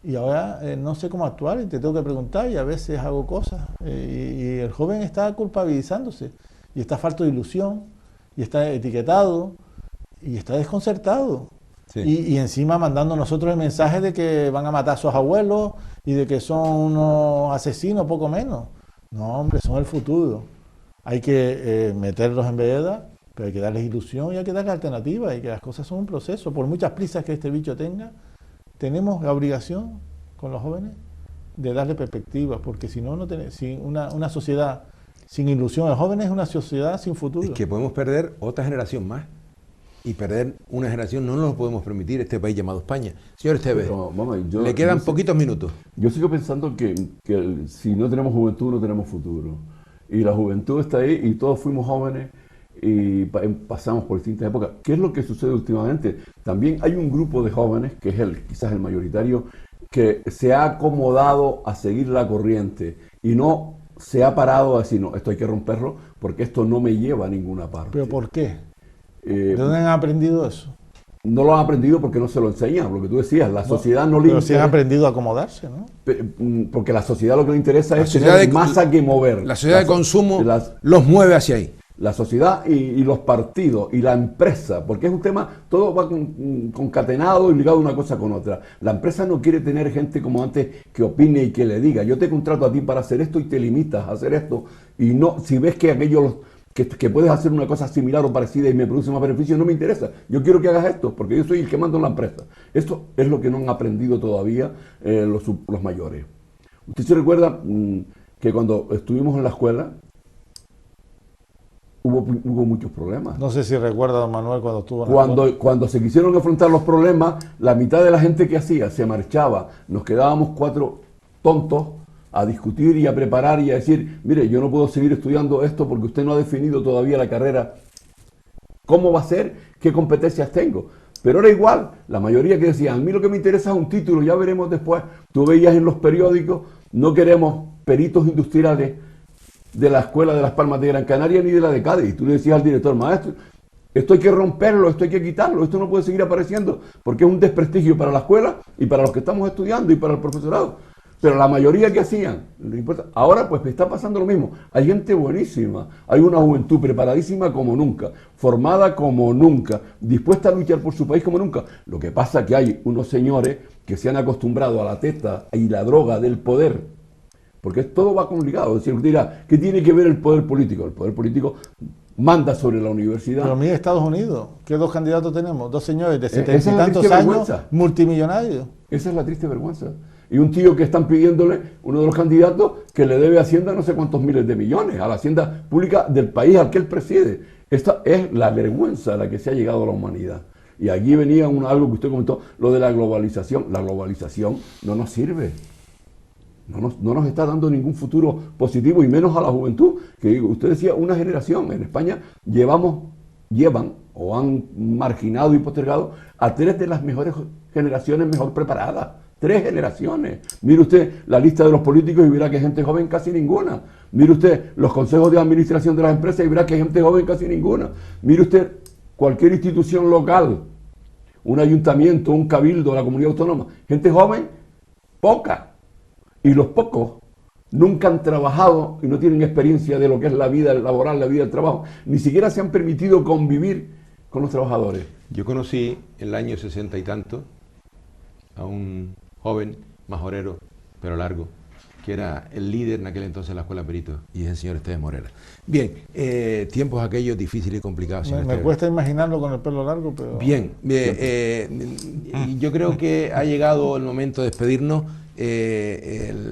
Y ahora no sé cómo actuar y te tengo que preguntar, y a veces hago cosas. Y el joven está culpabilizándose y está falto de ilusión y está etiquetado y está desconcertado. Sí. Y encima mandando a nosotros el mensaje de que van a matar a sus abuelos y de que son unos asesinos, poco menos. No, hombre, son el futuro. Hay que meterlos en vereda, pero hay que darles ilusión y hay que darles alternativas, y que las cosas son un proceso. Por muchas prisas que este bicho tenga, tenemos la obligación con los jóvenes de darle perspectivas, porque si no, una sociedad sin ilusión, el joven es una sociedad sin futuro. Es que podemos perder otra generación más, y perder una generación no nos lo podemos permitir este país llamado España. Señor Esteves, le quedan poquitos minutos. Yo sigo pensando que si no tenemos juventud, no tenemos futuro. Y la juventud está ahí, y todos fuimos jóvenes y pasamos por distintas épocas. ¿Qué es lo que sucede últimamente? También hay un grupo de jóvenes, que es quizás el mayoritario, que se ha acomodado a seguir la corriente y no se ha parado a decir: no, esto hay que romperlo porque esto no me lleva a ninguna parte. ¿Pero por qué? ¿De dónde han aprendido eso? No lo han aprendido porque no se lo enseñan, lo que tú decías, la sociedad no le interesa. Pero sí han aprendido a acomodarse, ¿no? Porque la sociedad lo que le interesa es tener masa que mover. La sociedad de consumo los mueve hacia ahí. la sociedad y los partidos y la empresa, porque es un tema, todo va concatenado y ligado una cosa con otra. La empresa no quiere tener gente como antes que opine y que le diga, yo te contrato a ti para hacer esto y te limitas a hacer esto, y no, si ves que aquello que puedes hacer una cosa similar o parecida y me produce más beneficio, no me interesa. Yo quiero que hagas esto, porque yo soy el que mando en la empresa. Esto es lo que no han aprendido todavía los mayores. ¿Usted se recuerda que cuando estuvimos en la escuela hubo muchos problemas? No sé si recuerda, don Manuel, cuando estuvo en la escuela. Cuando se quisieron afrontar los problemas, la mitad de la gente que hacía se marchaba. Nos quedábamos 4 tontos a discutir y a preparar y a decir, mire, yo no puedo seguir estudiando esto porque usted no ha definido todavía la carrera. ¿Cómo va a ser? ¿Qué competencias tengo? Pero era igual, la mayoría que decían, a mí lo que me interesa es un título, ya veremos después. Tú veías en los periódicos, no queremos peritos industriales de la Escuela de Las Palmas de Gran Canaria ni de la de Cádiz. Tú le decías al director, maestro, esto hay que romperlo, esto hay que quitarlo, esto no puede seguir apareciendo porque es un desprestigio para la escuela y para los que estamos estudiando y para el profesorado. Pero la mayoría que hacían, no importa. Ahora pues está pasando lo mismo. Hay gente buenísima, hay una juventud preparadísima como nunca, formada como nunca, dispuesta a luchar por su país como nunca. Lo que pasa es que hay unos señores que se han acostumbrado a la teta y la droga del poder, porque todo va ligado. Es decir, usted dirá, ¿qué tiene que ver el poder político? El poder político manda sobre la universidad. Pero mira Estados Unidos, ¿qué 2 candidatos tenemos? 2 señores de Esa 70 es y la tantos triste años, vergüenza. multimillonarios. Esa es la triste vergüenza. Y un tío que están pidiéndole, uno de los candidatos, que le debe a Hacienda no sé cuántos miles de millones, a la Hacienda pública del país al que él preside. Esta es la vergüenza a la que se ha llegado a la humanidad. Y aquí venía algo que usted comentó, lo de la globalización. La globalización no nos sirve. No nos está dando ningún futuro positivo, y menos a la juventud. Que usted decía, una generación. En España llevan o han marginado y postergado a 3 de las mejores generaciones mejor preparadas. 3 generaciones. Mire usted la lista de los políticos y verá que hay gente joven casi ninguna. Mire usted los consejos de administración de las empresas y verá que hay gente joven casi ninguna. Mire usted cualquier institución local, un ayuntamiento, un cabildo, la comunidad autónoma. Gente joven, poca. Y los pocos nunca han trabajado y no tienen experiencia de lo que es la vida laboral, la vida del trabajo. Ni siquiera se han permitido convivir con los trabajadores. Yo conocí en el año 60 y tanto a un joven majorero, pero largo, que era el líder en aquel entonces de la Escuela Perito, y es el señor Esteban Morera. Bien, tiempos aquellos difíciles y complicados. Me cuesta imaginarlo con el pelo largo, pero... Bien, yo creo que ha llegado el momento de despedirnos.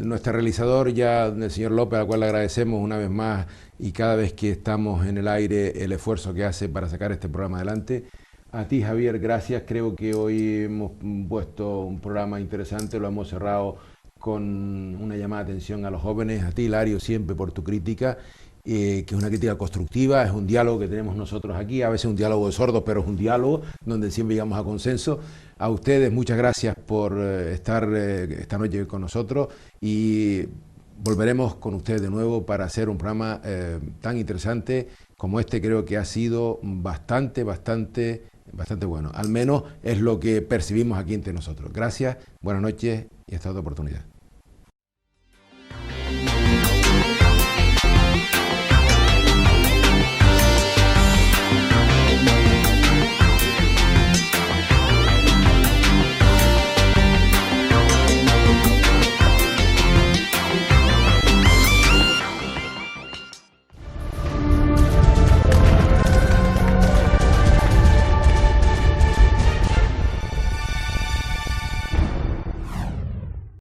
Nuestro realizador, ya el señor López, al cual le agradecemos una vez más, y cada vez que estamos en el aire, el esfuerzo que hace para sacar este programa adelante. A ti, Javier, gracias. Creo que hoy hemos puesto un programa interesante, lo hemos cerrado con una llamada de atención a los jóvenes. A ti, Hilario, siempre por tu crítica, que es una crítica constructiva, es un diálogo que tenemos nosotros aquí, a veces un diálogo de sordos, pero es un diálogo donde siempre llegamos a consenso. A ustedes, muchas gracias por estar esta noche con nosotros, y volveremos con ustedes de nuevo para hacer un programa tan interesante como este. Creo que ha sido bastante bueno. Al menos es lo que percibimos aquí entre nosotros. Gracias, buenas noches y hasta otra oportunidad.